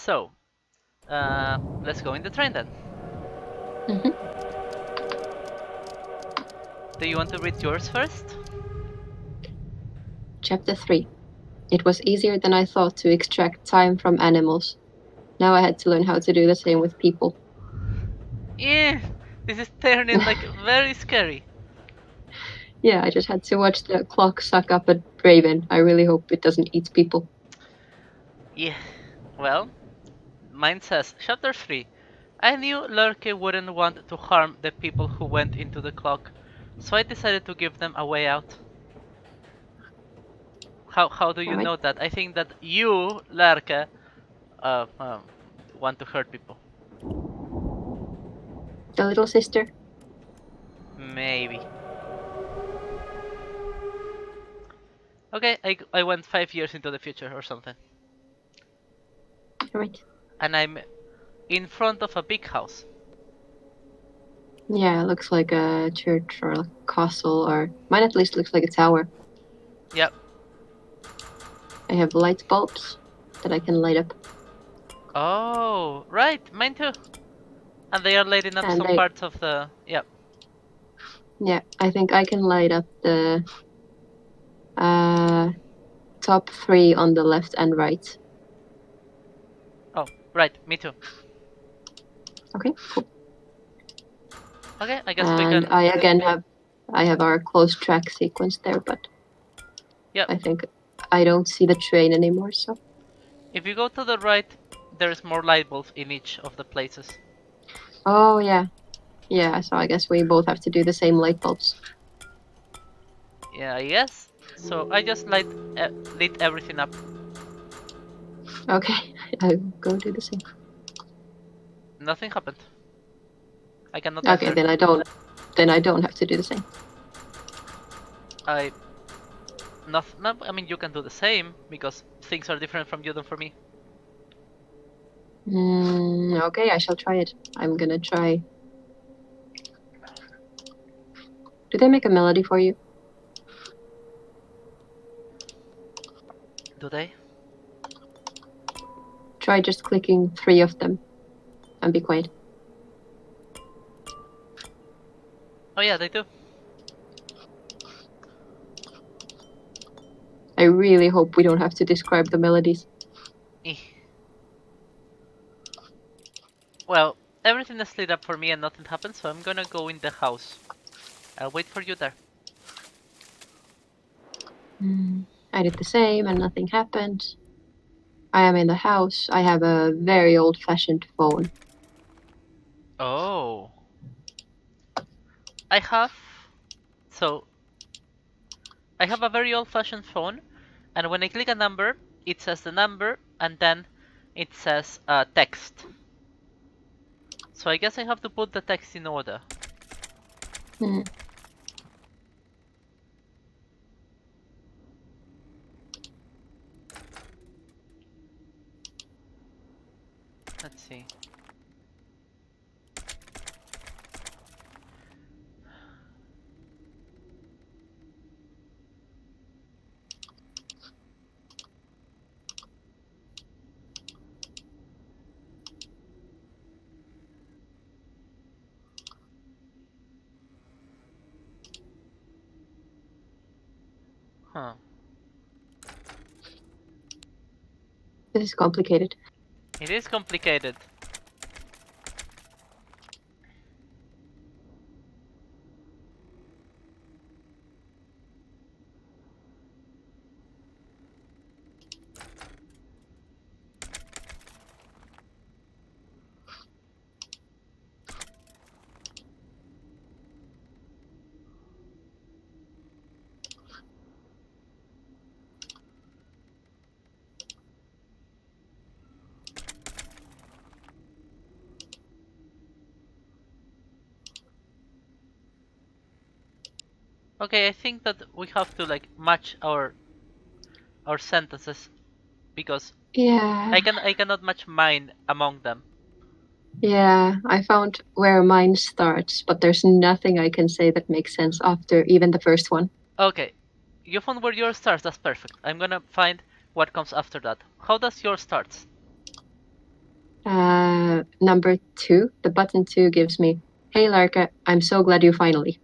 So, let's go in the train then. Do you want to read yours first? Chapter 3. It was easier than I thought to extract time from animals. Now I had to learn how to do the same with people. Yeah, this is turning like very scary. Yeah, I just had to watch the clock suck up a raven. I really hope it doesn't eat people. Yeah, well, mine says, Chapter 3. I knew Lurke wouldn't want to harm the people who went into the clock, so I decided to give them a way out. How do you Alright. know that? I think that you, Lurke, uh, um, want to hurt people. The little sister. Maybe. Okay, I went 5 years into the future or something. Alright. And I'm in front of a big house. Yeah, it looks like a church or a castle, or mine at least looks like a tower. Yep. I have light bulbs that I can light up. Oh, right, mine too. And they are lighting up And some parts of the. Yep. yeah, I think I can light up the top 3 on the left and right. Oh, right, me too. Okay, cool. Okay, I guess we And can. I have our close track sequence there, but Yep. I think I don't see the train anymore, so. If you go to the right, there's more light bulbs in each of the places. Oh, yeah. Yeah, so I guess we both have to do the same light bulbs. Yeah, I guess. So I just lit everything up. Okay, I'll go do the same. Nothing happened. I cannot Okay, enter. then I don't have to do the same. I. No, I mean, you can do the same because things are different from you than for me. Okay, I shall try it. I'm gonna try. Do they make a melody for you? Do they? Try just clicking 3 of them and be quiet. Oh yeah, they do. I really hope we don't have to describe the melodies. Eh. Well, everything is lit up for me and nothing happens, so I'm gonna go in the house. I'll wait for you there. I did the same and nothing happened. I am in the house. I have a very old-fashioned phone. Oh. I have. So, I have a very old fashioned phone, and when I click a number, it says the number and then it says text. So I guess I have to put the text in order. Hmm. Let's see. Huh. This is complicated. It is complicated. Okay, I think that we have to like match our sentences because Yeah. I cannot match mine among them. Yeah, I found where mine starts, but there's nothing I can say that makes sense after even the first one. Okay, you found where yours starts. That's perfect. I'm gonna find what comes after that. How does yours start? Number 2, the button 2 gives me, "Hey Larka, I'm so glad you finally."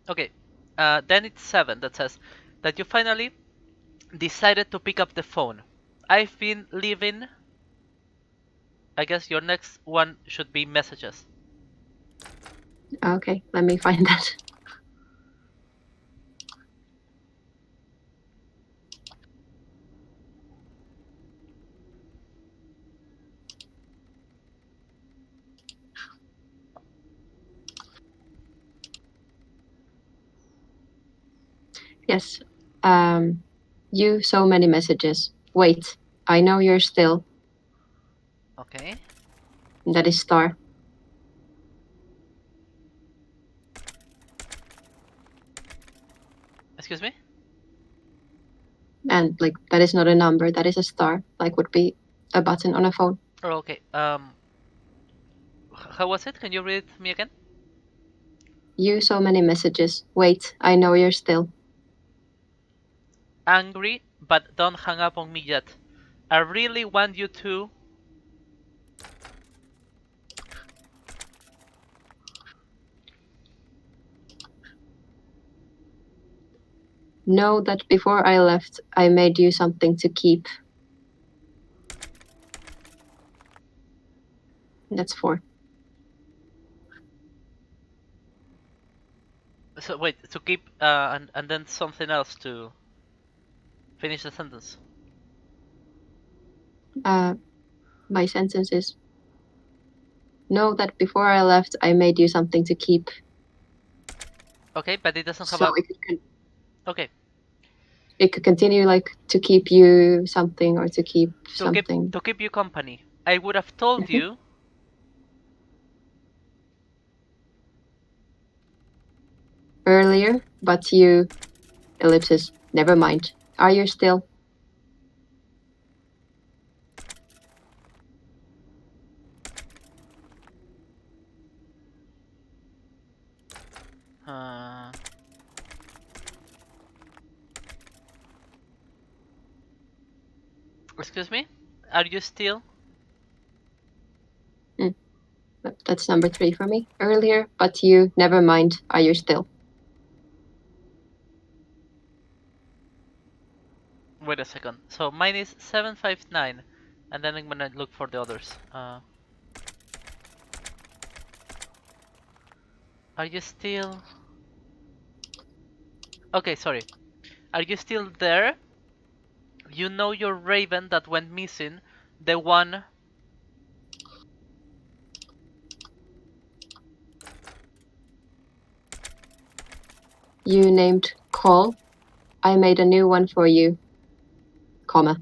Okay, then it's 7 that says that you finally decided to pick up the phone. I've been leaving. I guess your next one should be messages. Okay, let me find that. Yes. You so many messages. Wait, I know you're still. Okay. That is star. Excuse me? And like that is not a number, that is a star. Like would be a button on a phone. Oh, okay. How was it? Can you read it me again? You so many messages. Wait, I know you're still. Angry, but don't hang up on me yet. I really want you to. Know that before I left, I made you something to keep. That's 4. So wait, to keep and then something else to finish the sentence. My sentence is, know that before I left, I made you something to keep. Okay, but it doesn't have So a. it Okay, could continue like to keep you something or to keep something. to keep you company. I would have told Mhm. you. Earlier, but you, ellipsis, never mind. Are you still? Uh, excuse me. Are you still? That's number 3 for me. Earlier, but you, never mind. Are you still? Wait a second. So mine is 759, and then I'm gonna look for the others. Are you still? Okay, sorry. Are you still there? You know your raven that went missing, the one. You named call. I made a new one for you, comma.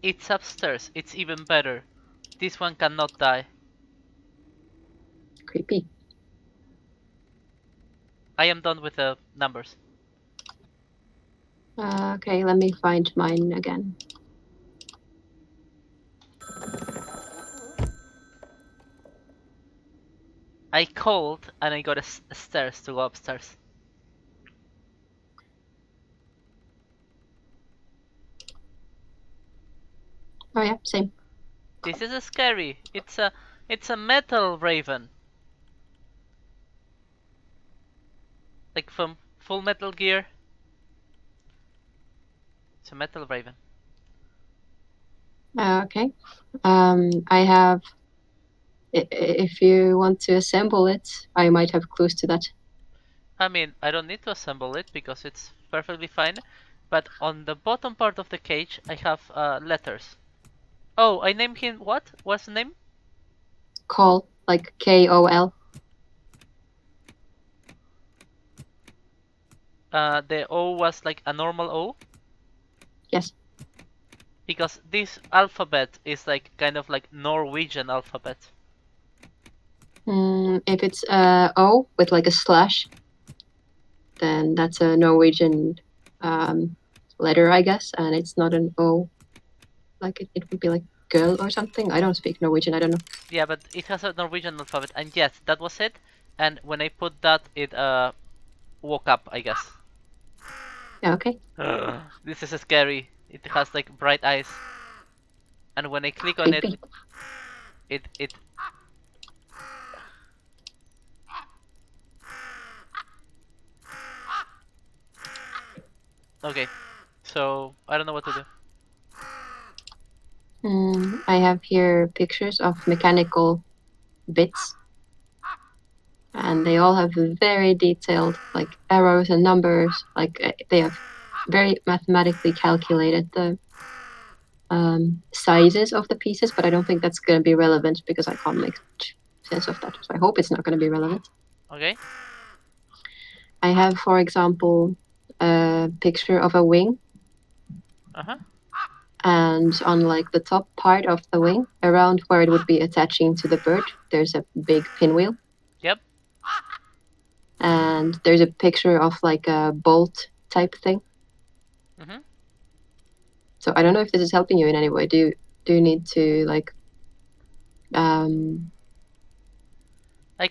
It's upstairs. It's even better. This one cannot die. Creepy. I am done with the numbers. Okay, let me find mine again. I called and I got a stairs to go upstairs. Oh yeah, same. This is scary. It's a metal raven. Like from Full Metal Gear. It's a metal raven. Okay. I have. If you want to assemble it, I might have clues to that. I mean, I don't need to assemble it because it's perfectly fine. But on the bottom part of the cage, I have letters. Oh, I named him what? What's the name? Call, like KOL. The O was like a normal O. Yes. Because this alphabet is like kind of like Norwegian alphabet. If it's O with like a slash, then that's a Norwegian letter, I guess, and it's not an O. Like it would be like girl or something. I don't speak Norwegian. I don't know. Yeah, but it has a Norwegian alphabet, and yes, that was it. and when I put that, it woke up, I guess. Okay. This is scary. It has like bright eyes, and when I click on it, Creepy. it. Okay, so I don't know what to do. I have here pictures of mechanical bits, and they all have very detailed like arrows and numbers. Like they have very mathematically calculated the sizes of the pieces, but I don't think that's going to be relevant because I can't make much sense of that. So I hope it's not going to be relevant. Okay. I have, for example, a picture of a wing, and on like the top part of the wing, around where it would be attaching to the bird, there's a big pinwheel. Yep. And there's a picture of like a bolt type thing. So I don't know if this is helping you in any way. Do you need to like I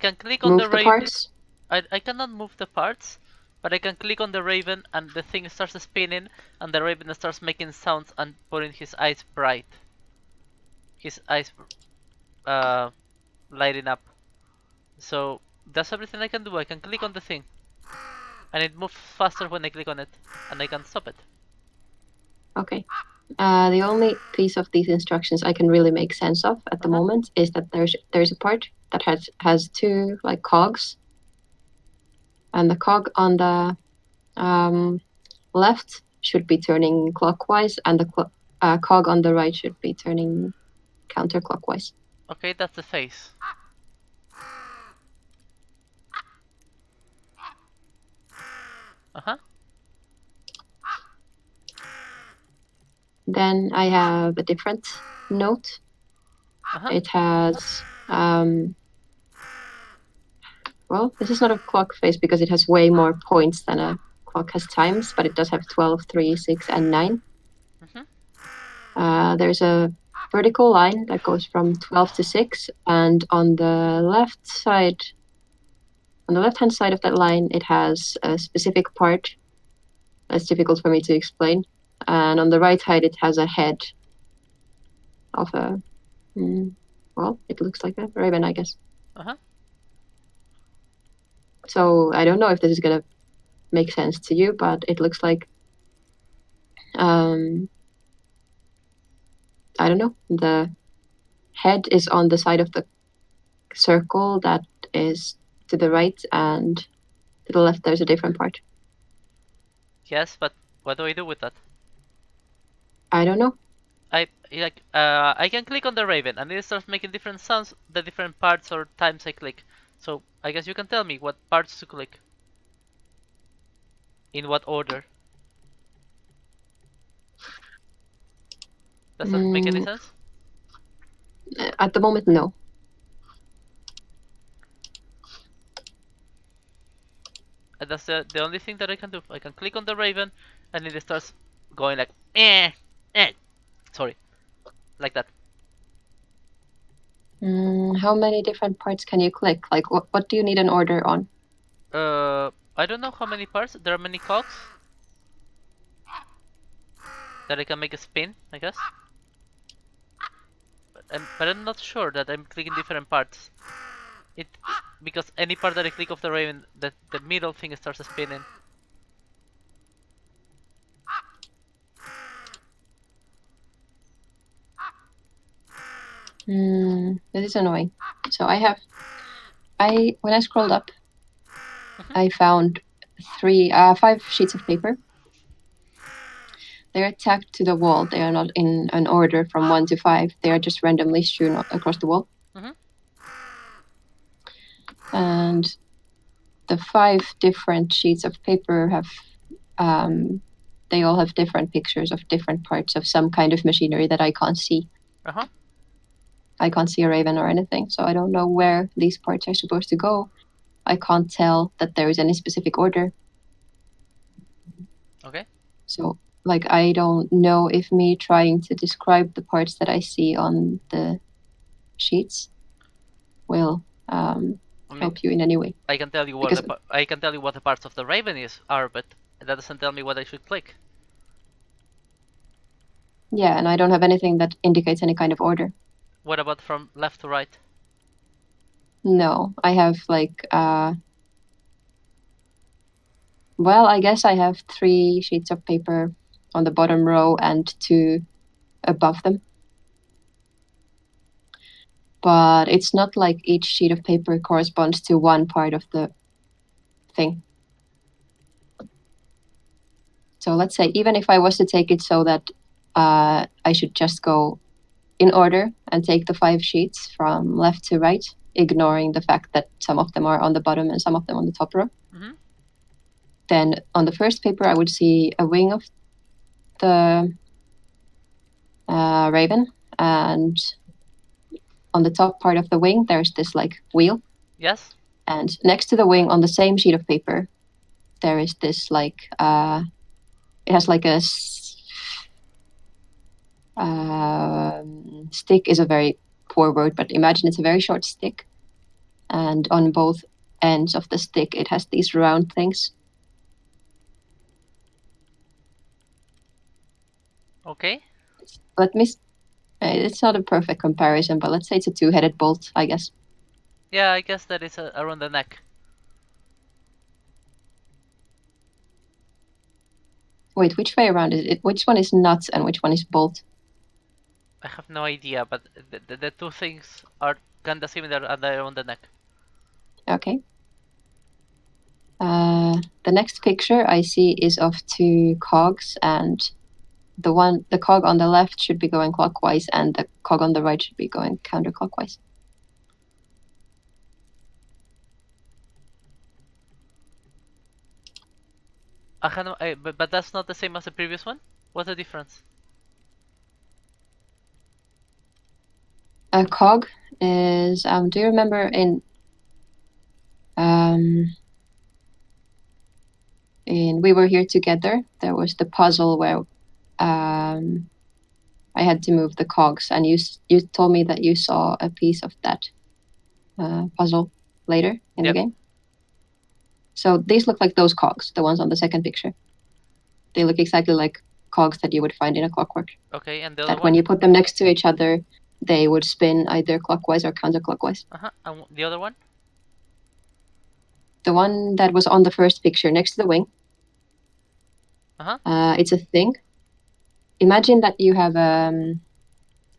can click on move the the raven. parts? I cannot move the parts, but I can click on the raven and the thing starts spinning and the raven starts making sounds and putting his eyes bright. His eyes lighting up. So that's everything I can do. I can click on the thing and it moves faster when I click on it and I can stop it. Okay. The only piece of these instructions I can really make sense of at the moment is that there's a part that has two like cogs, and the cog on the left should be turning clockwise, and the cog on the right should be turning counterclockwise. Okay, that's the face. Then I have a different note. It has well, this is not a clock face because it has way more points than a clock has times, but it does have 12, 3, 6, and 9. There's a vertical line that goes from 12 to 6, and on the left side, on the left-hand side of that line, it has a specific part that's difficult for me to explain. And on the right side, it has a head of a, well, it looks like a raven, I guess. So I don't know if this is going to make sense to you, but it looks like, I don't know, the head is on the side of the circle that is to the right, and to the left there's a different part. Yes, but what do I do with that? I don't know. I can click on the raven and it starts making different sounds the different parts or times I click. So I guess you can tell me what parts to click. In what order? Does that make any sense? At the moment, no. And that's the only thing that I can do. I can click on the raven and it starts going like eh. Sorry. Like that. How many different parts can you click? Like, what do you need an order on? I don't know how many parts. There are many cogs that I can make a spin, I guess. But I'm not sure that I'm clicking different parts. Because any part that I click of the raven, the middle thing starts spinning. This is annoying. So when I scrolled up, I found 5 sheets of paper. They're tacked to the wall. They are not in an order from 1 to 5. They are just randomly strewn across the wall. And the 5 different sheets of paper have, they all have different pictures of different parts of some kind of machinery that I can't see. I can't see a raven or anything, so I don't know where these parts are supposed to go. I can't tell that there is any specific order. Okay. So, like, I don't know if me trying to describe the parts that I see on the sheets will I mean, help you in any way. I can tell you what Because I can tell you what the parts of the raven are, but that doesn't tell me what I should click. yeah, and I don't have anything that indicates any kind of order. What about from left to right? No, I have like well, I guess I have 3 sheets of paper on the bottom row and 2 above them. But it's not like each sheet of paper corresponds to one part of the thing. So let's say even if I was to take it so that I should just go in order and take the 5 sheets from left to right, ignoring the fact that some of them are on the bottom and some of them on the top row. Mm-hmm. Then on the first paper, I would see a wing of the raven, and on the top part of the wing, there's this like wheel. Yes. And next to the wing on the same sheet of paper, there is this like it has like a stick is a very poor word, but imagine it's a very short stick, and on both ends of the stick it has these round things. Okay. Let me. It's not a perfect comparison, but let's say it's a 2-headed bolt, I guess. Yeah, I guess that is around the neck. Wait, which way around is it? Which one is nuts and which one is bolt? I have no idea, but the two things are kinda similar and they're on the neck. Okay. The next picture I see is of 2 cogs, and the cog on the left should be going clockwise, and the cog on the right should be going counterclockwise. But that's not the same as the previous one? What's the difference? A cog is do you remember in We Were Here Together, there was the puzzle where I had to move the cogs, and you told me that you saw a piece of that puzzle later in the game. So these look like those cogs, the ones on the second picture. They look exactly like cogs that you would find in a clockwork. Okay, and the other That one? when you put them next to each other, they would spin either clockwise or counterclockwise. And the other one? The one that was on the first picture next to the wing. It's a thing. Imagine that you have a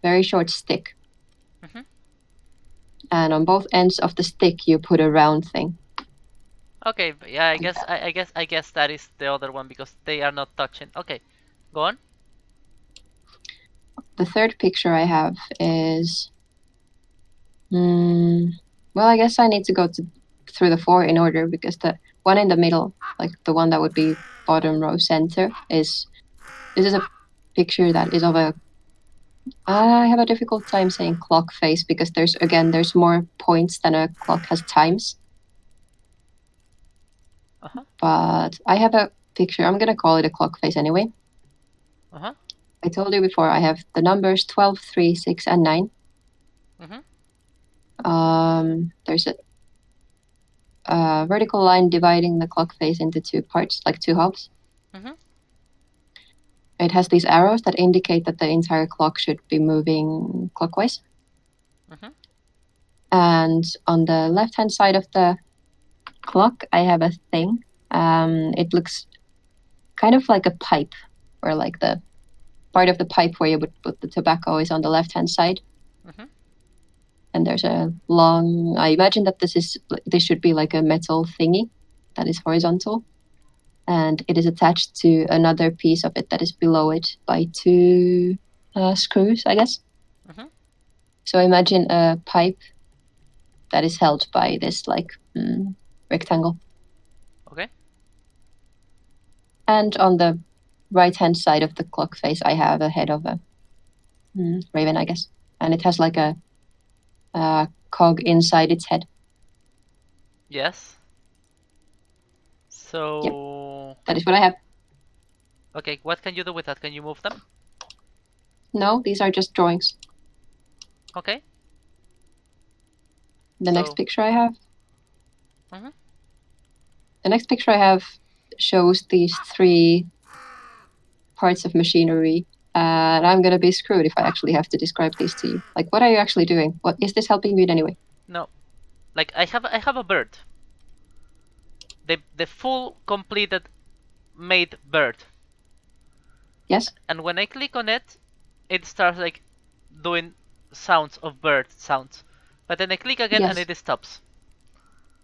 very short stick. Mm-hmm. And on both ends of the stick, you put a round thing. Okay, yeah, I guess that is the other one because they are not touching. Okay, go on. The third picture I have is well, I guess I need to go through the 4 in order, because the one in the middle, like the one that would be bottom row center, this is a picture that is of a I have a difficult time saying clock face, because there's more points than a clock has times. But I have a picture. I'm gonna call it a clock face anyway. I told you before I have the numbers 12, 3, 6, and 9. There's a vertical line dividing the clock face into 2 parts, like 2 halves. It has these arrows that indicate that the entire clock should be moving clockwise. And on the left-hand side of the clock, I have a thing. It looks kind of like a pipe, or like the part of the pipe where you would put the tobacco is on the left-hand side. And there's a long, I imagine that this should be like a metal thingy that is horizontal. And it is attached to another piece of it that is below it by 2 screws, I guess. So imagine a pipe that is held by this like rectangle. Okay. And on the right-hand side of the clock face, I have a head of a raven, I guess. And it has like a cog inside its head. Yes. So... Yep. That is what I have. Okay, what can you do with that? Can you move them? No, these are just drawings. Okay. The next picture I have Mm-hmm. The next picture I have shows these 3 parts of machinery, and I'm gonna be screwed if I actually have to describe these to you. Like, what are you actually doing? What is this helping you in any way? No, like I have a bird. The full completed made bird. Yes. And when I click on it, it starts like doing sounds of bird sounds. But then I click again and Yes. it stops.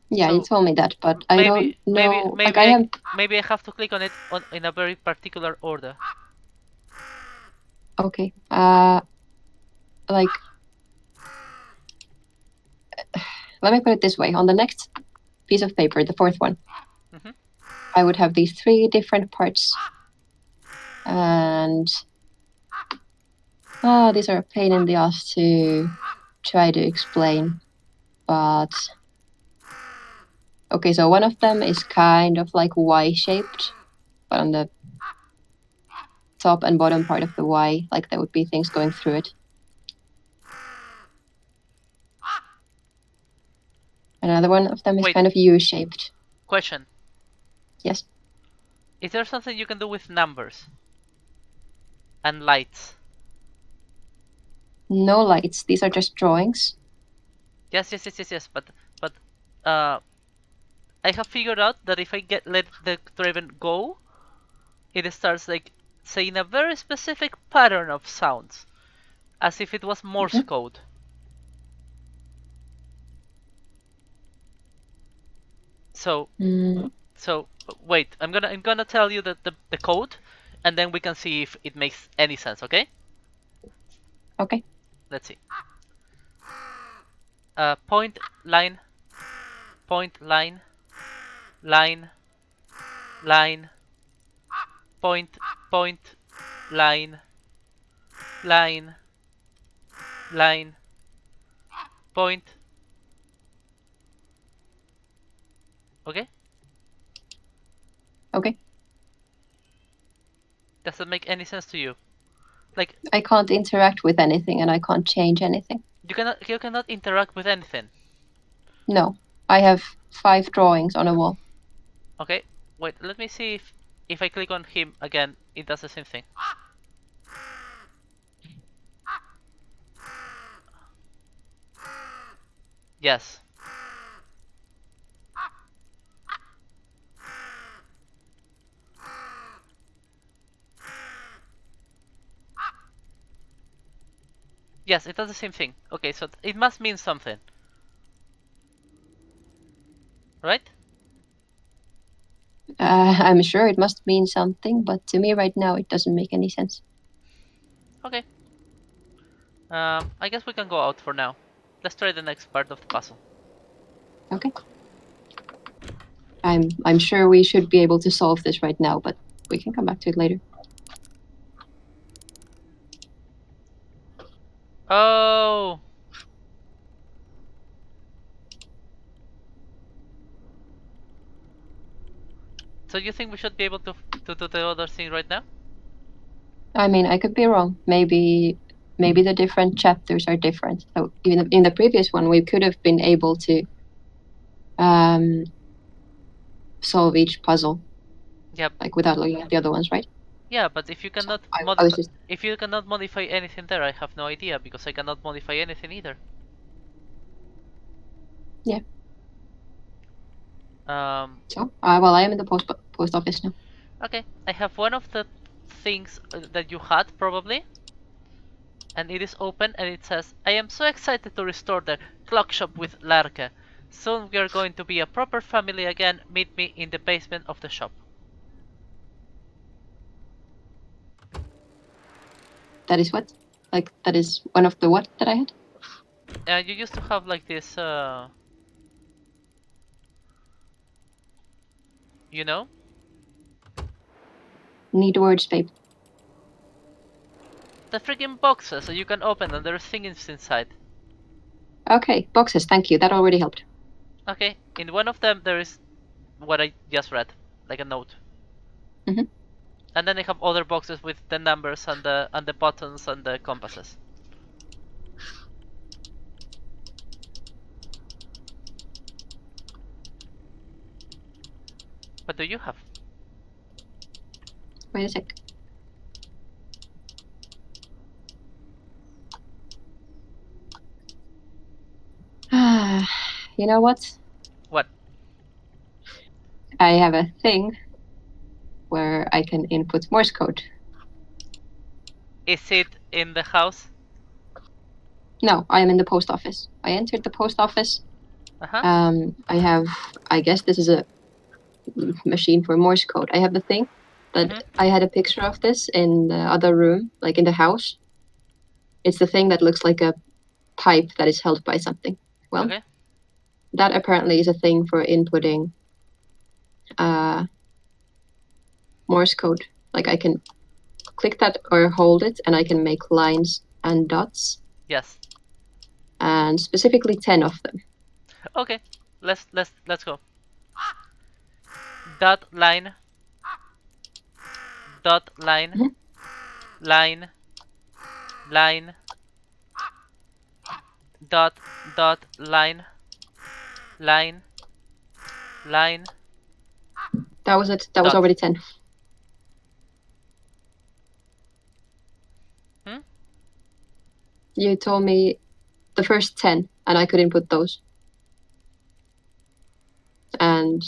Yeah, you So told me that, but I don't know. Like, I am. maybe I have to click on it in a very particular order. Okay. Like, let me put it this way. On the next piece of paper, the 4th one, Mm-hmm. I would have these 3 different parts. And these are a pain in the ass to try to explain. But okay, so one of them is kind of like Y-shaped, but on the top and bottom part of the Y, like there would be things going through it. Another one of them is Wait. kind of U-shaped. Question. Yes. Is there something you can do with numbers and lights? No lights. These are just drawings. Yes. But uh, I have figured out that if I let the Raven go, it starts like saying a very specific pattern of sounds, as if it was Morse Mhm. code. So Mm, so wait, I'm gonna tell you the code, and then we can see if it makes any sense. Okay? okay. Let's see. Point line, point line, line, line, point, point, line, line, line, point. Okay? Okay. Does that make any sense to you? Like I can't interact with anything and I can't change anything. you cannot interact with anything. No. I have 5 drawings on a wall. Okay? Wait, let me see if I click on him again, it does the same thing. Yes. Yes, it does the same thing. Okay, so it must mean something. Right? I'm sure it must mean something, but to me right now it doesn't make any sense. Okay. I guess we can go out for now. Let's try the next part of the puzzle. Okay. I'm sure we should be able to solve this right now, but we can come back to it later. Oh! So you think we should be able to do the other thing right now? I mean, I could be wrong. Maybe the different chapters are different. So even in the previous one, we could have been able to um, solve each puzzle Yep. like without looking at the other ones, right? Yeah, but if you So cannot I was just modify anything there, I have no idea because I cannot modify anything either. yeah. So well, I am in the post office now. Okay, I have one of the things that you had probably, and it is open and it says, I am so excited to restore the clock shop with Larke. Soon we are going to be a proper family again. Meet me in the basement of the shop. That is what? Like that is one of the what that I had? You used to have like this, you know? Need words, babe. The freaking boxes so you can open and there's things inside. Okay, boxes, thank you. That already helped. Okay, in one of them there is what I just read, like a note. Mm-hmm. And then I have other boxes with the numbers and the buttons and the compasses. What do you have? Wait a sec. You know what? What? I have a thing where I can input Morse code. Is it in the house? No, I am in the post office. I entered the post office. I guess this is a machine for Morse code. I have the thing, but I had a picture of this in the other room, like in the house. It's the thing that looks like a pipe that is held by something. Well, Okay. that apparently is a thing for inputting Morse code. Like I can click that or hold it, and I can make lines and dots, Yes. and specifically 10 of them. Okay. Let's go. Dot line. Dot line. Mhm. Line. Line. Dot dot line. Line. Line. That was it. That was Dot. already 10. Hmm? You told me the first 10, and I could input those. And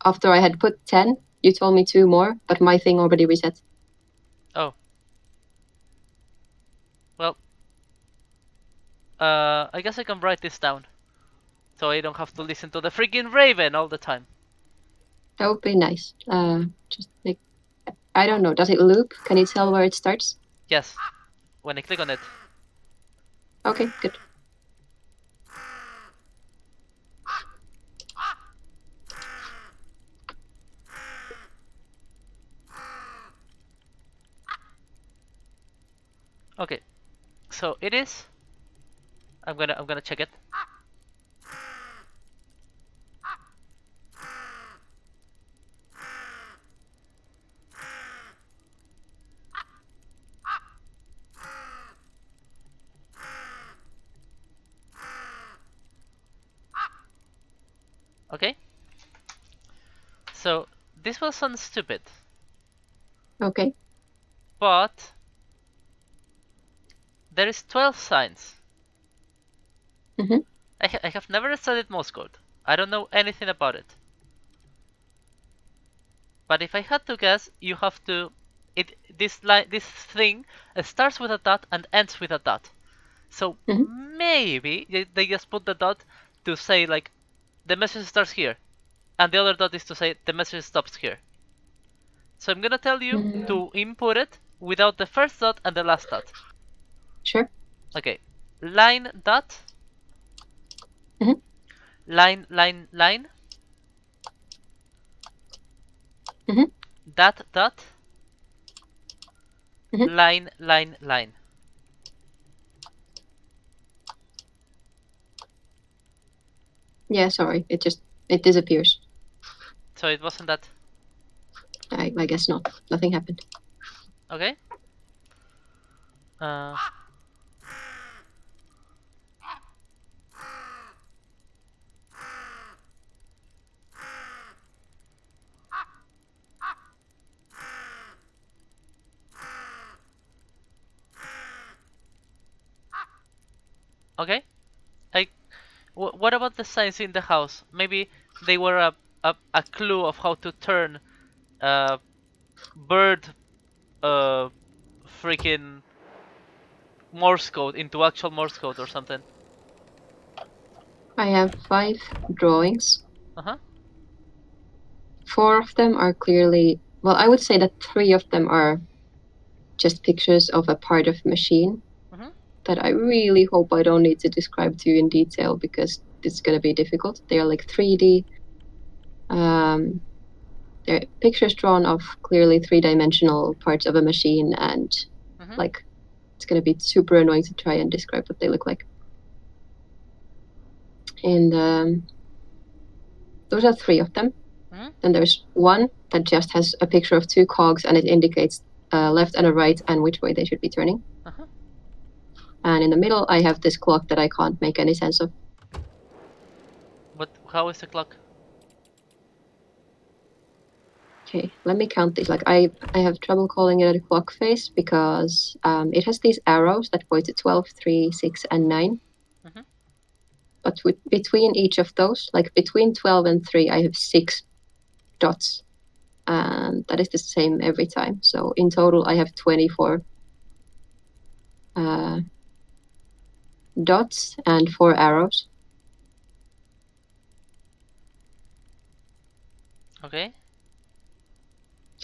after I had put 10, you told me 2 more, but my thing already reset. Oh. Well. I guess I can write this down. So I don't have to listen to the freaking Raven all the time. That would be nice. Just like, I don't know. Does it loop? Can you tell where it starts? Yes. When I click on it. Okay, good. Okay. So it is. I'm gonna check it. Okay. So this will sound stupid, Okay. but there is 12 signs. Mm-hmm. I have never studied Morse code. I don't know anything about it. But if I had to guess, you have to. This thing starts with a dot and ends with a dot. So Mm-hmm. maybe they just put the dot to say like the message starts here, and the other dot is to say the message stops here. So I'm gonna tell you Mm-hmm. to input it without the first dot and the last dot. Sure. Okay, line dot, Mm-hmm. line line line, Mm-hmm. dot dot, Mm-hmm. line line line. Yeah, sorry. It disappears. So it wasn't that. I guess not. Nothing happened. Okay. Uh, okay. I. What about the signs in the house? Maybe they were a clue of how to turn bird freaking Morse code into actual Morse code or something. I have 5 drawings. Uh huh. 4 of them are clearly, well, I would say that 3 of them are just pictures of a part of machine Mm-hmm. that I really hope I don't need to describe to you in detail because it's going to be difficult. They are like 3D. They're pictures drawn of clearly 3-dimensional parts of a machine, and Mm-hmm. like it's going to be super annoying to try and describe what they look like. And those are 3 of them. Mm-hmm. Then there's one that just has a picture of 2 cogs, and it indicates a left and a right and which way they should be turning. Uh-huh. And in the middle, I have this clock that I can't make any sense of. But how is the clock? Okay, let me count these. Like I have trouble calling it a clock face because it has these arrows that point to 12, 3, 6, and 9. Mm-hmm. But between each of those, like between 12 and 3, I have 6 dots. And that is the same every time. So in total, I have 24 dots and 4 arrows. Okay.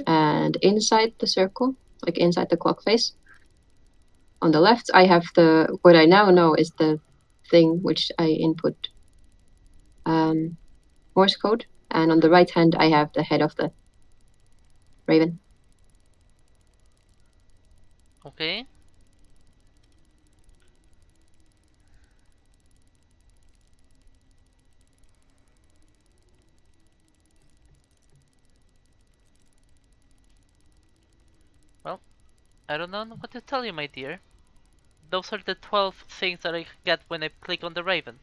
And inside the circle, like inside the clock face, on the left, I have what I now know is the thing which I input Morse code. And on the right hand, I have the head of the raven. Okay. Well, I don't know what to tell you, my dear. Those are the 12 things that I get when I click on the raven.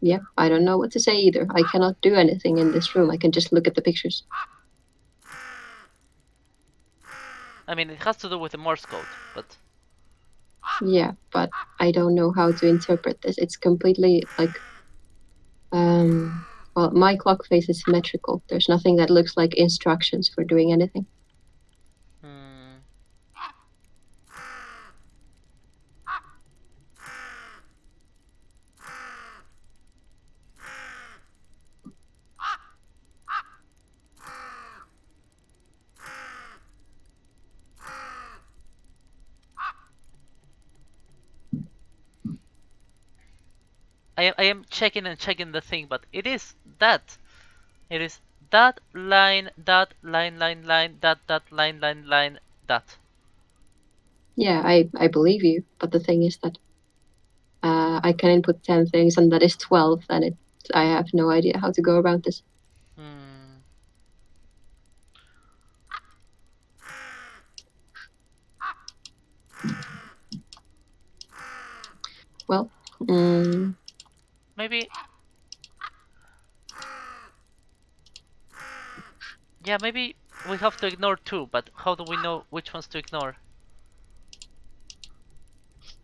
Yeah, I don't know what to say either. I cannot do anything in this room. I can just look at the pictures. I mean, it has to do with the Morse code, but... Yeah, but I don't know how to interpret this. It's completely like, well, my clock face is symmetrical. There's nothing that looks like instructions for doing anything. Hmm. I am checking and checking the thing, but it is that. It is that line, line, that line, line, that. Yeah, I believe you, but the thing is that I can input 10 things and that is 12, and I have no idea how to go around this. Hmm. Well, Maybe... Yeah, maybe we have to ignore 2, but how do we know which ones to ignore?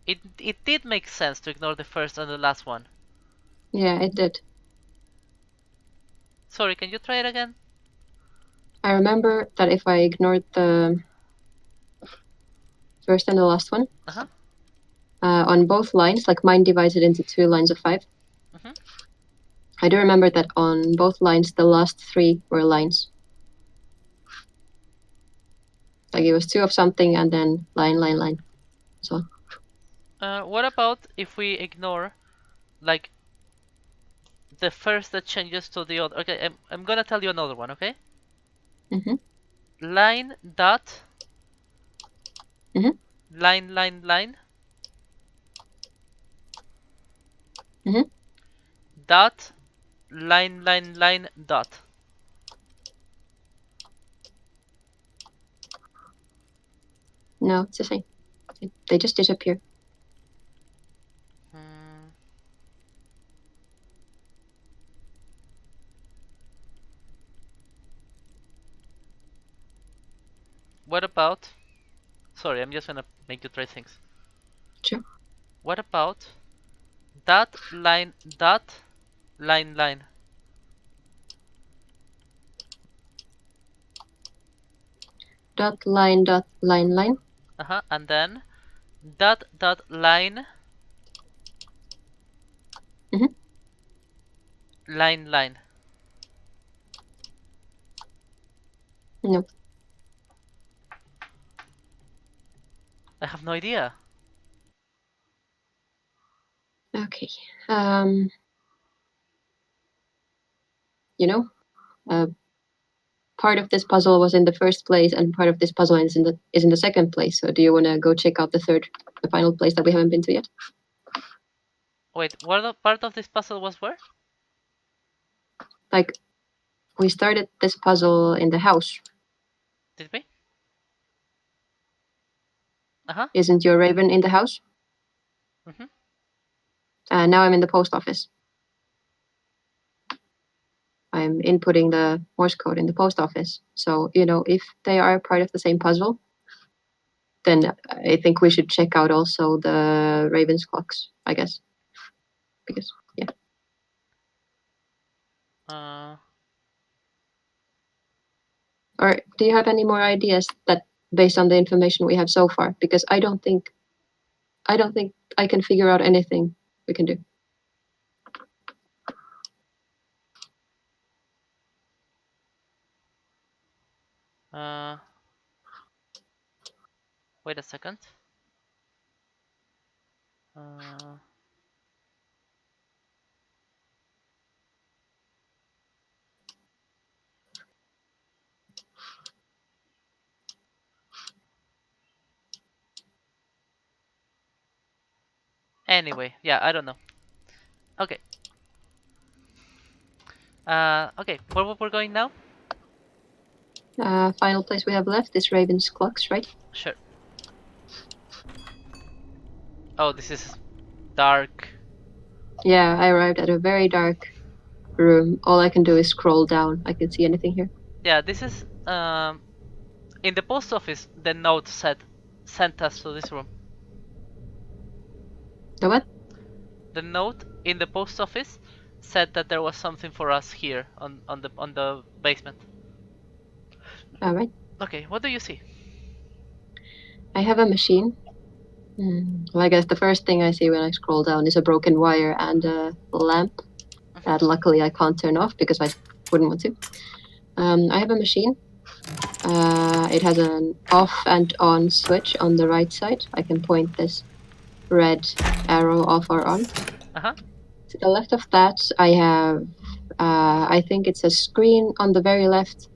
It did make sense to ignore the first and the last one. yeah, it did. Sorry, can you try it again? I remember that if I ignored the first and the last one, Uh-huh. on both lines, like mine divides it into 2 lines of 5. Mm-hmm. I do remember that on both lines, the last 3 were lines. Like it was 2 of something and then line, line, line. So. What about if we ignore, like, the first that changes to the other? Okay, I'm gonna tell you another one, okay? Mm-hmm. Line, dot, Mm-hmm. line, Mm-hmm. dot, line, dot. No, it's the same. They just disappear. Hmm. What about... Sorry, I'm just gonna make you try things. Sure. What about dot, line, line? Dot, line, line. Uh-huh, and then dot, line, Mm-hmm. line. No. I have no idea. Okay. You know, part of this puzzle was in the first place, and part of this puzzle is in the second place. So, do you want to go check out the final place that we haven't been to yet? Wait, what part of this puzzle was where? Like, we started this puzzle in the house. Did we? Uh-huh. Isn't your raven in the house? Mm-hmm. Now I'm in the post office. I'm inputting the Morse code in the post office. So, if they are part of the same puzzle, then I think we should check out also the Raven's clocks, I guess. Because, yeah. Or do you have any more ideas that based on the information we have so far? Because I don't think I can figure out anything we can do. Wait a second. Anyway, yeah, I don't know. Okay. Okay, where we're going now? Final place we have left is Raven's clocks, right? Sure. Oh, this is dark. Yeah, I arrived at a very dark room. All I can do is scroll down. I can see anything here. Yeah, this is in the post office. The note sent us to this room. The what? The note in the post office said that there was something for us here on the basement. All right. Okay, what do you see? I have a machine. Well, I guess the first thing I see when I scroll down is a broken wire and a lamp that luckily I can't turn off because I wouldn't want to. I have a machine. It has an off and on switch on the right side. I can point this red arrow off or on. Uh-huh. To the left of that, I have, I think it's a screen on the very left.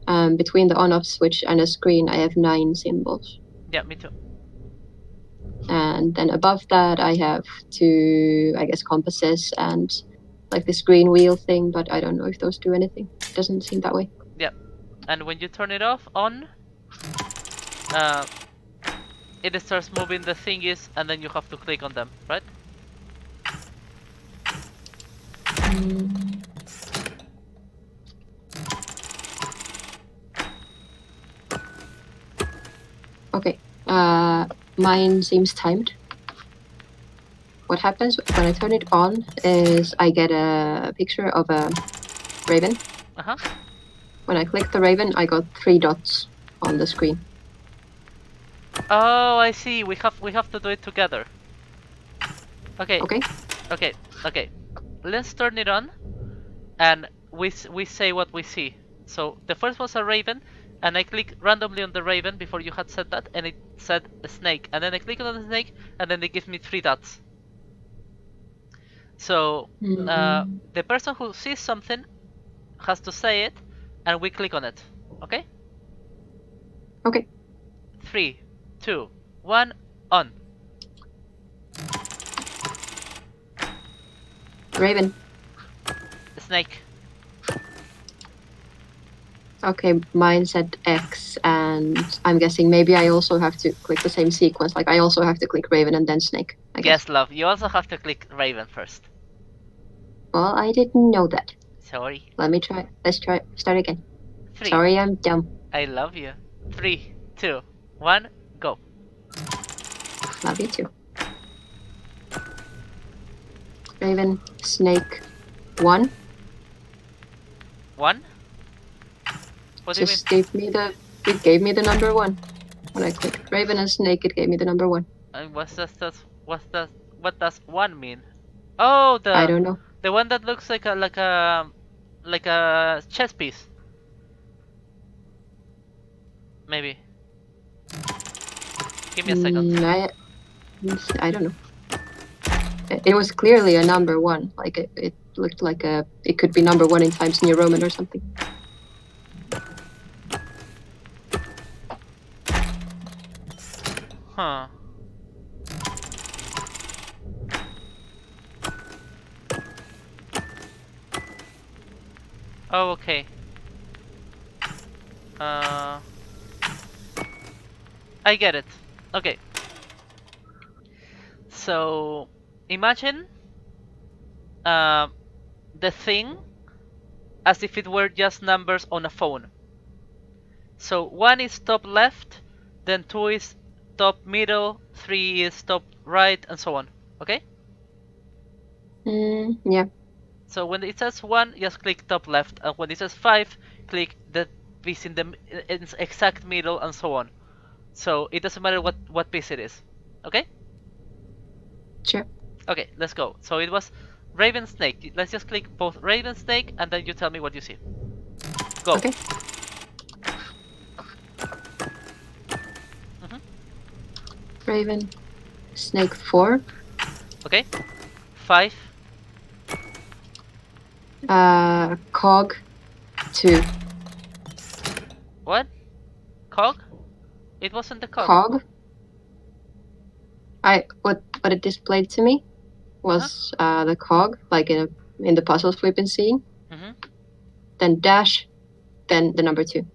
Between the on-off switch and a screen, I have 9 symbols. Yeah, me too. And then above that, I have 2, I guess, compasses and like this green wheel thing, but I don't know if those do anything. It doesn't seem that way. Yeah, and when you turn it on, it starts moving the thingies, and then you have to click on them, right? Okay. Mine seems timed. What happens when I turn it on is I get a picture of a raven. Uh-huh. When I click the raven, I got 3 dots on the screen. Oh, I see. We have to do it together. Okay. Okay. Okay. Let's turn it on, and we say what we see. So the first was a raven, and I click randomly on the raven before you had said that, and it said a snake. And then I click on the snake, and then they give me 3 dots. So the person who sees something has to say it, and we click on it. Okay? Okay. 3, 2, 1, on. Raven. Snake. Okay, mine said X, and I'm guessing maybe I also have to click the same sequence. Like I also have to click Raven and then Snake, I guess. Yes, love. You also have to click Raven first. Well, I didn't know that. Sorry. Let me try. Let's try. Start again. 3. Sorry, I'm dumb. I love you. 3, 2, 1, go. Love you too. Raven, Snake, 1. 1? What do you mean? Just gave me the. It gave me the number 1. When I clicked Raven and Snake, it gave me the number 1. And what does 1 mean? Oh, I don't know. the one that looks like a chess piece. Maybe. Give me a second. I don't know. It was clearly a number 1. Like it looked like it could be number 1 in Times New Roman or something. Huh. Oh, okay. I get it. Okay. So imagine the thing as if it were just numbers on a phone. So 1 is top left, then 2 is top middle, 3 is top right, and so on. Okay? Yeah. So when it says 1, just click top left, and when it says 5, click the piece in the exact middle, and so on. So it doesn't matter what piece it is. Okay? Sure. Okay, let's go. So it was Raven Snake. Let's just click both Raven Snake, and then you tell me what you see. Go. Okay. Raven, snake 4. Okay. 5. Cog 2. What? Cog? It wasn't the cog. Cog. What it displayed to me was the cog, like in the puzzles we've been seeing. Then dash, then the number 2.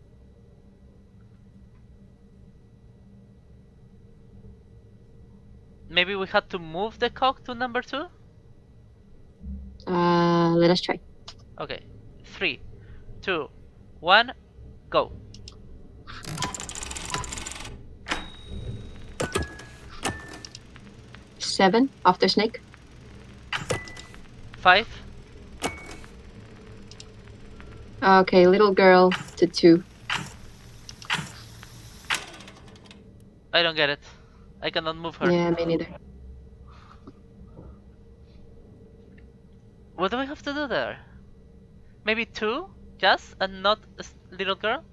Maybe we had to move the cog to number 2? Let us try. Okay. 3, 2, 1, go. Seven after snake. 5. Okay, little girl to 2. I don't get it. I cannot move her. Yeah, me neither. What do I have to do there? Maybe 2? Just? And not a little girl?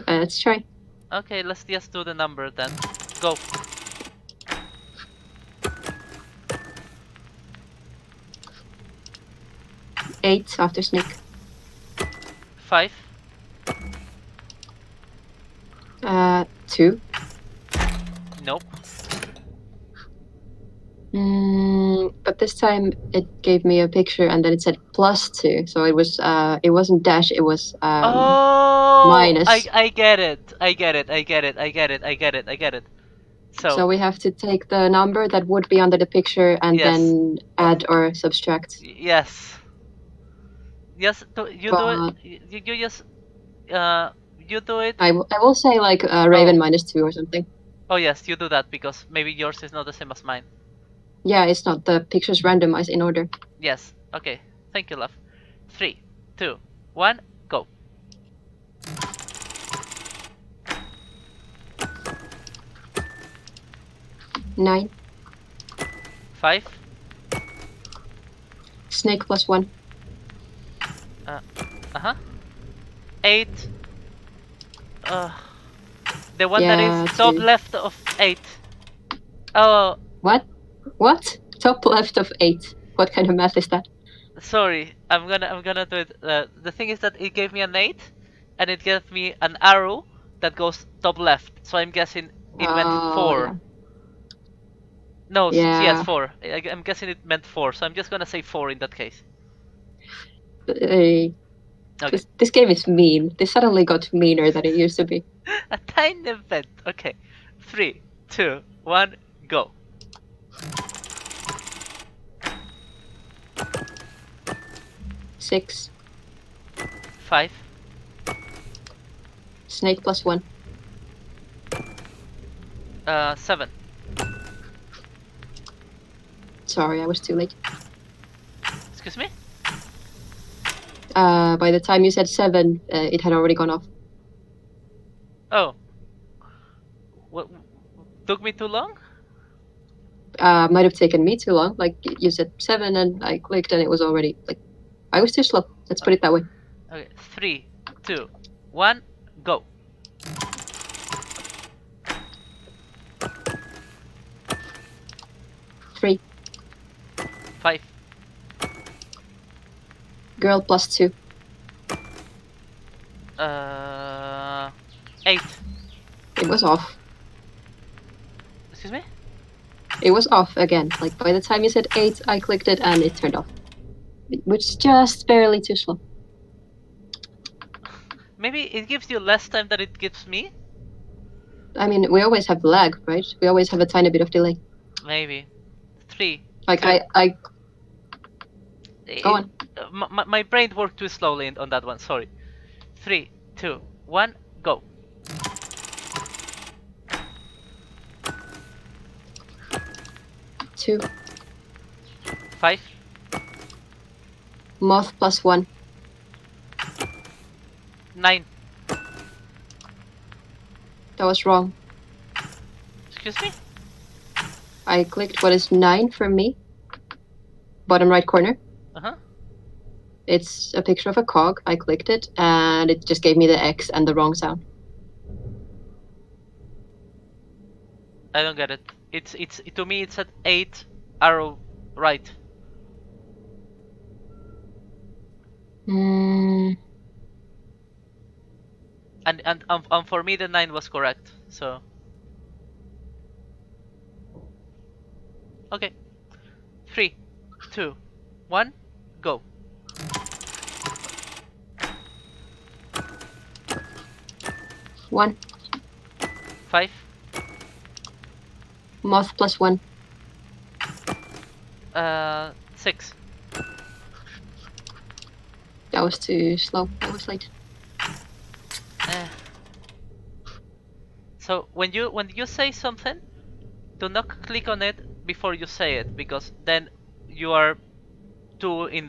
Let's try. Okay, let's just do the number then. Go. 8 after snake. 5. 2. Nope. But this time it gave me a picture and then it said +2. So it wasn't dash, it was Oh, minus. I get it. I get it. I get it. I get it. I get it. I get it. So we have to take the number that would be under the picture and Yes. then add or subtract. Yes. Yes, you do it. You just you do it. I will say like Raven -2 or something. Oh yes, you do that because maybe yours is not the same as mine. Yeah, it's not, the pictures randomized in order. Yes. Okay. Thank you, love. 3, 2, 1, go. Nine. 5. Snake +1. 8. The one that is top 2. left of 8. Oh, What? Top left of 8. What kind of math is that? sorry. I'm gonna do it. The thing is that it gave me an 8, and it gave me an arrow that goes top left. So I'm guessing it meant 4. Yeah. No, Yeah. yes, 4. I'm guessing it meant 4. So I'm just gonna say 4 in that case. Okay. This game is mean. This suddenly got meaner than it used to be. A tiny bit. Okay. 3, 2, 1, go. 6. 5. Snake +1. 7. Sorry, I was too late. Excuse me? By the time you said 7, it had already gone off. Oh. What? Took me too long? Might have taken me too long. Like, you said 7 and I clicked and it was already, like, I was too slow. Let's put it that way. Okay. 3, 2, 1, go. 3. 5. Girl +2. 8. It was off. Excuse me? It was off again. Like, by the time you said 8, I clicked it and it turned off. Which is just barely too slow. Maybe it gives you less time than it gives me? I mean, we always have lag, right? We always have a tiny bit of delay. Maybe. 3. Like, 2. Go on. My brain worked too slowly on that one. Sorry. 3, 2, 1, go. Two. 5. Moth +1. 9. That was wrong. Excuse me? I clicked what is 9 for me. Bottom right corner. Uh-huh. It's a picture of a cog. I clicked it, and it just gave me the X and the wrong sound. I don't get it. It's to me it's at 8 arrow right. Mm, And for me the 9 was correct. So okay. 3, 2, 1, go. 1. 5. Moth +1. 6. That was too slow. That was late. So when you say something, do not click on it before you say it, because then you are too in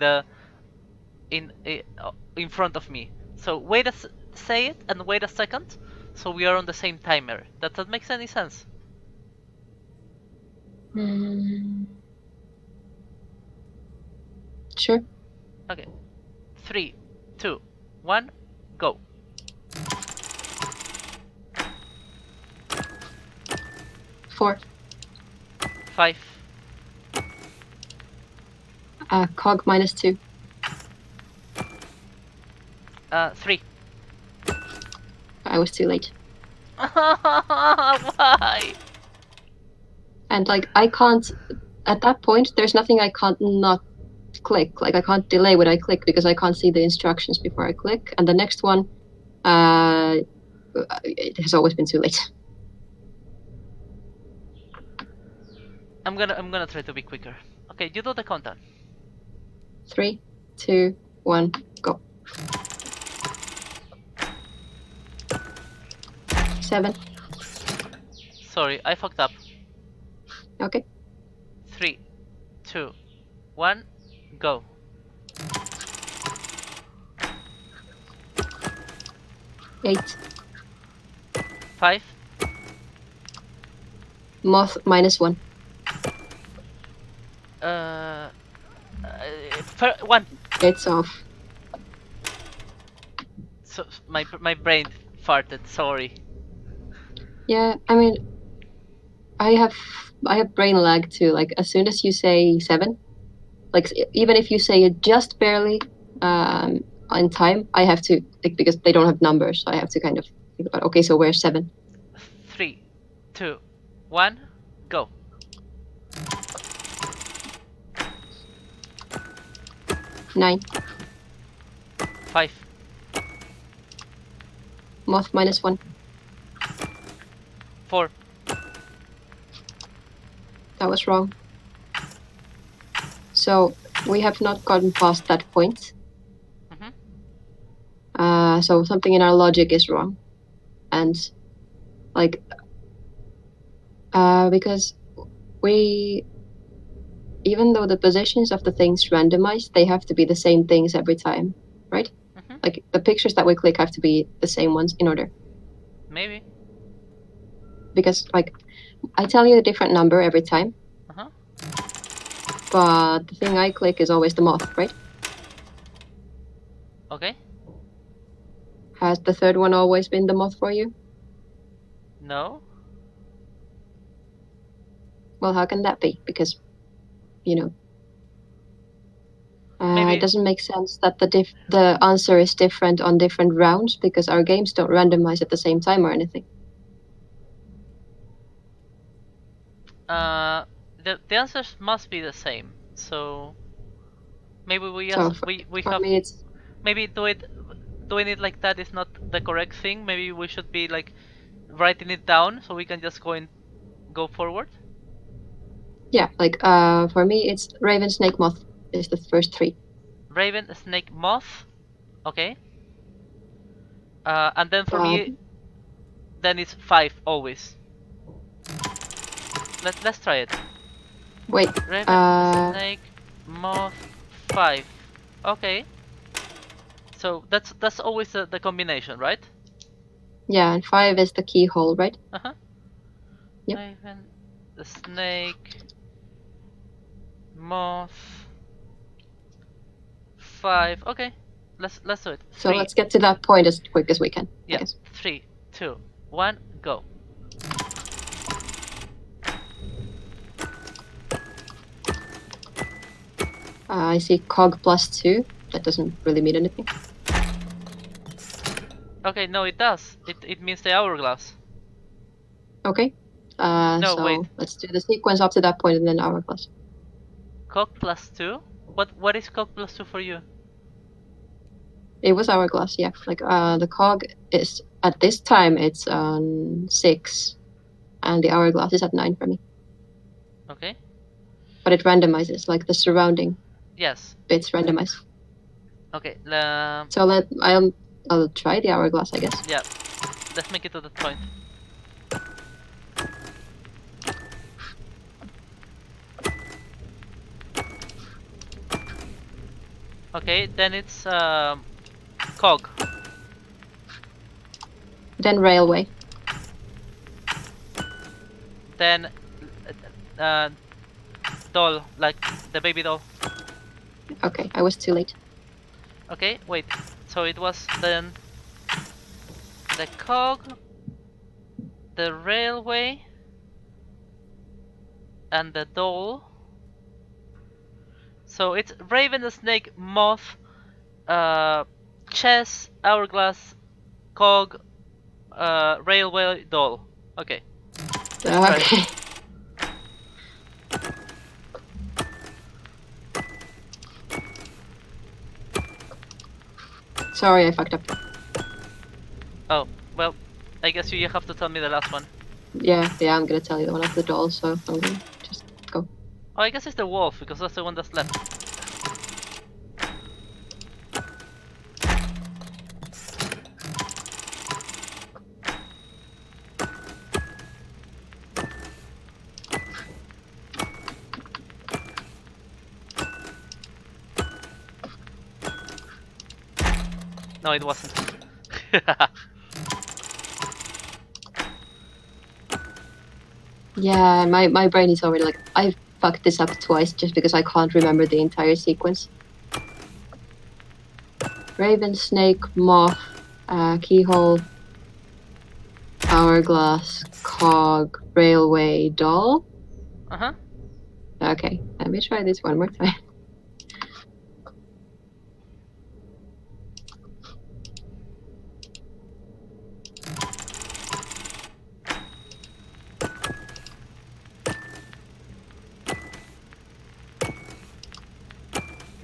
front of me. So say it and wait a second, so we are on the same timer. Does that make any sense? Sure. Okay. 3, 2, 1, go. 4. 5. Cog -2. 3. I was too late. Why? And like I can't. At that point, there's nothing I can't not click. Like I can't delay what I click because I can't see the instructions before I click. And the next one, it has always been too late. I'm gonna try to be quicker. Okay, you do the countdown. 3, 2, 1, go. 7. Sorry, I fucked up. Okay. 3, 2, 1, go. 8. 5. Moth -1. 1. It's off. So my brain farted. Sorry. Yeah, I mean, I have brain lag too. Like as soon as you say 7, like even if you say it just barely on time, I have to like, because they don't have numbers, so I have to kind of think about okay, so where's 7? 3, 2, 1, go. 9. 5. Moth -1. 4. That was wrong. So we have not gotten past that point. So something in our logic is wrong, and like because we, even though the positions of the things randomized, they have to be the same things every time, right? Like the pictures that we click have to be the same ones in order. Maybe. Because like I tell you a different number every time. But the thing I click is always the moth, right? Okay. Has the third one always been the moth for you? No. Well, how can that be? Because, you know, Maybe. it doesn't make sense that the answer is different on different rounds because our games don't randomize at the same time or anything. The answers must be the same. So maybe we So just we for have me it's maybe doing it like that is not the correct thing. Maybe we should be like writing it down so we can just go forward. Yeah, like for me it's Raven, Snake, Moth is the first 3. Raven, snake, moth. Okay. And then for me, then it's 5 always. Let's try it. Wait. Raven, snake, moth, 5. Okay. So that's always the combination, right? Yeah, and 5 is the keyhole, right? Uh-huh. Yep. Raven, the snake, moth, 5. Okay. Let's do it. So 3. let's get to that point as quick as we can, I Yeah. guess. 3, 2, 1, go. I see cog +2. That doesn't really mean anything. Okay, no, it does. It means the hourglass. Okay. No, So wait. let's do the sequence up to that point and then hourglass. Cog +2? What is cog +2 for you? It was hourglass, yeah. Like the cog is at this time it's on 6, and the hourglass is at 9 for me. Okay. But it randomizes, like the surrounding Yes. bits randomize. Okay. So I'll try the hourglass, I guess. Yeah. Let's make it to that point. Okay, then it's cog. Then railway. Then doll, like the baby doll. Okay, I was too late. Okay, wait. So it was then the cog, the railway, and the doll. So it's Raven, the snake, moth, chess, hourglass, cog, railway, doll. Okay. Let's try Okay. it. Sorry, I fucked up. Oh, well, I guess you have to tell me the last one. Yeah, I'm gonna tell you the one of the doll, so I'm gonna just go. Oh, I guess it's the wolf, because that's the one that's left. No, it wasn't. Yeah, my brain is already like, I fucked this up twice just because I can't remember the entire sequence. Raven, snake, moth, keyhole, hourglass, cog, railway, doll. Uh-huh. Okay, let me try this one more time.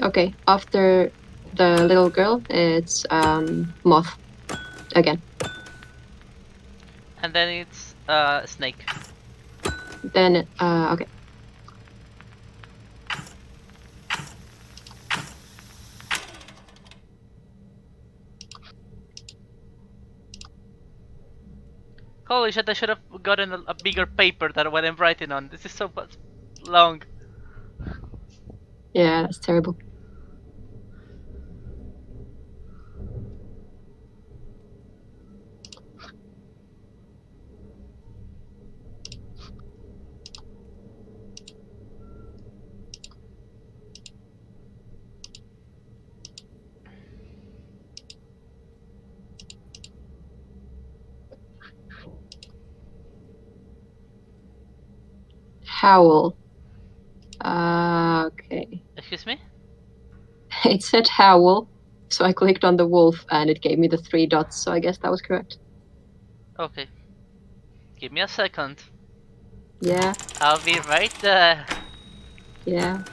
Okay, after the little girl, it's moth again. And then it's snake. Then okay. Holy shit, I should have gotten a bigger paper than what I'm writing on. This is so much long. Yeah, that's terrible. Howl. Okay. Excuse me? It said howl, so I clicked on the wolf and it gave me the 3 dots, so I guess that was correct. Okay. Give me a second. Yeah, I'll be right there. yeah.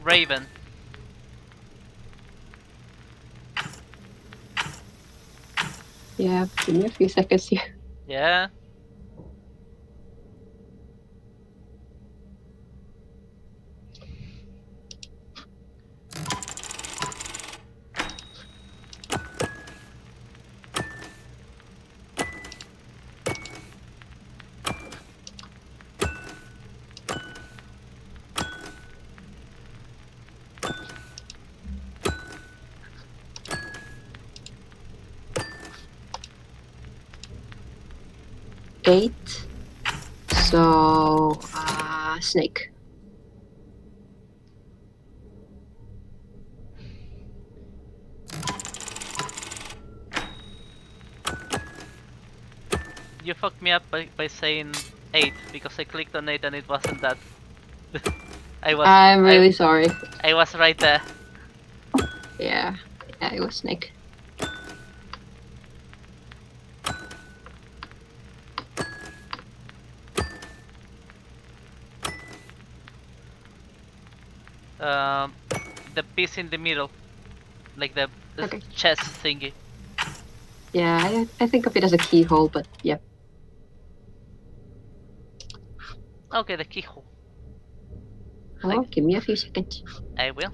Raven. Yeah, give me a few seconds here. Yeah. Eight. So, snake. You fucked me up by saying 8 because I clicked on 8 and it wasn't that. I'm really sorry. I was right there. Yeah, it was snake. The piece in the middle, like the Okay. chest thingy. Yeah, I think of it as a keyhole, but yeah. Okay, the keyhole. Oh, give me a few seconds. I will.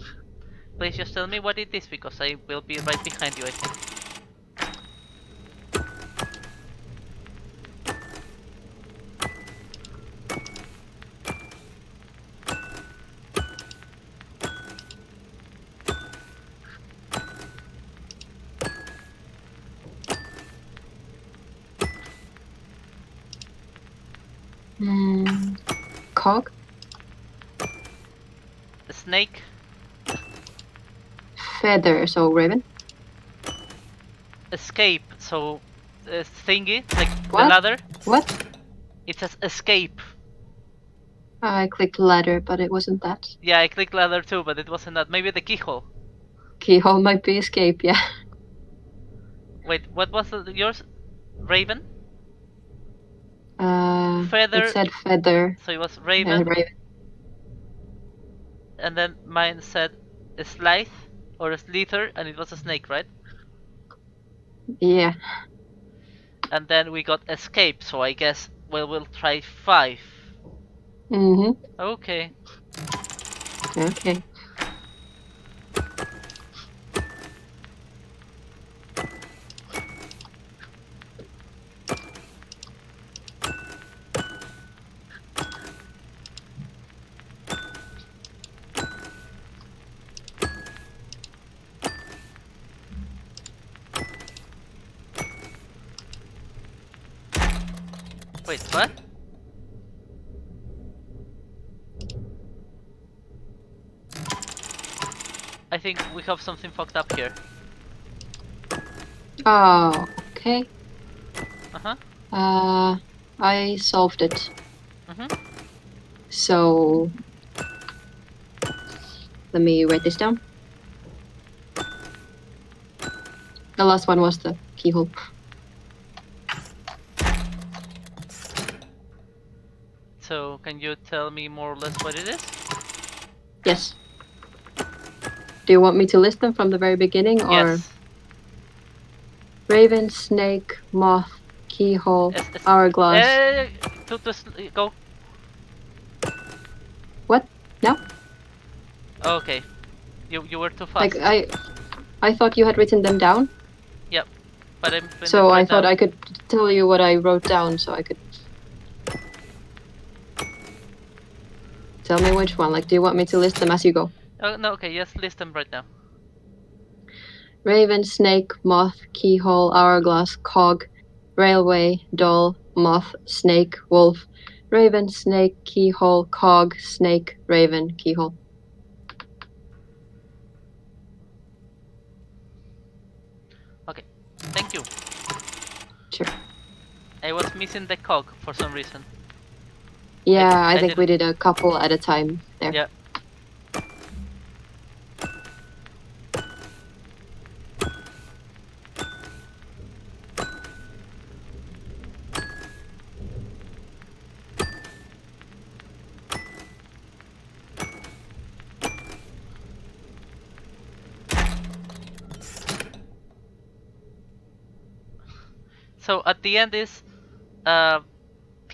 Please just tell me what it is because I will be right behind you, I think. Cog? A snake? Feather, so raven? Escape, so thingy, like What? the ladder. What? It says escape. I clicked ladder, but it wasn't that. Yeah, I clicked ladder too, but it wasn't that. Maybe the keyhole. Keyhole might be escape, yeah. Wait, what was yours? Raven? It Feather. said feather. So it was Yeah, Raven. raven. And then mine said a scythe or a slither, and it was a snake, right? Yeah. And then we got escape, so I guess we'll try 5. Mm-hmm. Okay. Okay. Wait, what? I think we have something fucked up here. Oh, okay. Uh-huh. I solved it. Mm-hmm. So, let me write this down. The last one was the keyhole. So, can you tell me more or less what it is? Yes. Do you want me to list them from the very beginning, or? Yes. Raven, snake, moth, keyhole, It's, hourglass. go. What? No? Okay. You were too fast. Like, I thought you had written them down. Yep. But I'm So right I thought now. I could tell you what I wrote down, so I could. Tell me which one. Like, do you want me to list them as you go? Oh, no, okay, yes, list them right now. Raven, snake, moth, keyhole, hourglass, cog, railway, doll, moth, snake, wolf. Raven, snake, keyhole, cog, snake, raven, keyhole. Okay, thank you. Sure. I was missing the cog for some reason. Yeah, I think didn't- we did a couple at a time there. Yeah. So at the end is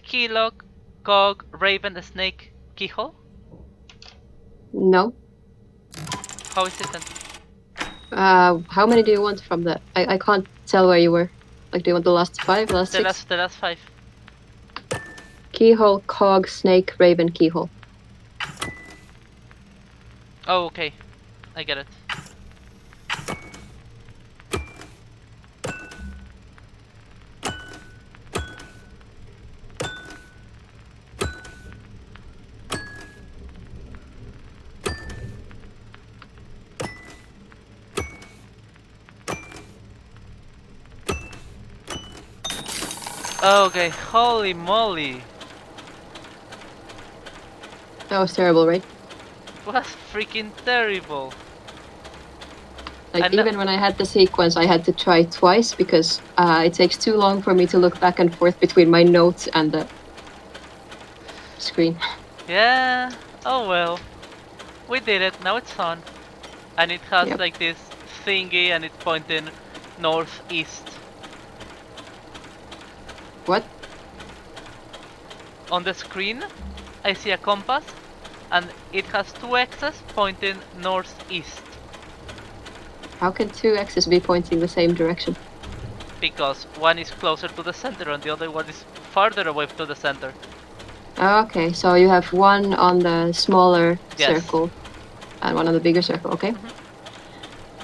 key lock, cog, raven, snake, keyhole. No. How is it then? How many do you want from the? I can't tell where you were. Like, do you want the last 5, last 6? The last 5. Keyhole, cog, snake, raven, keyhole. Oh, okay. I get it. Okay, holy moly. That was terrible, right? It was freaking terrible. Like, And even when I had the sequence, I had to try twice because it takes too long for me to look back and forth between my notes and the screen. yeah, oh well. We did it, now it's on. And it has Yep. like this thingy and it's pointing northeast. What? On the screen, I see a compass and it has 2 X's pointing northeast. How can 2 X's be pointing the same direction? Because one is closer to the center and the other one is farther away to the center. Okay, so you have one on the smaller Yes. circle and one on the bigger circle, okay? Mhm.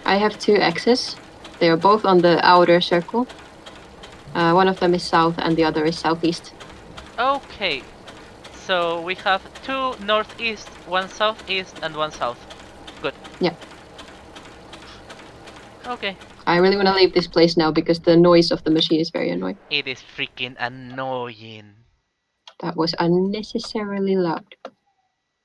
I have 2 X's. They are both on the outer circle. One of them is south and the other is southeast. Okay, so we have 2 northeast, 1 southeast, and 1 south. Good. Yeah. Okay. I really want to leave this place now because the noise of the machine is very annoying. It is freaking annoying. That was unnecessarily loud.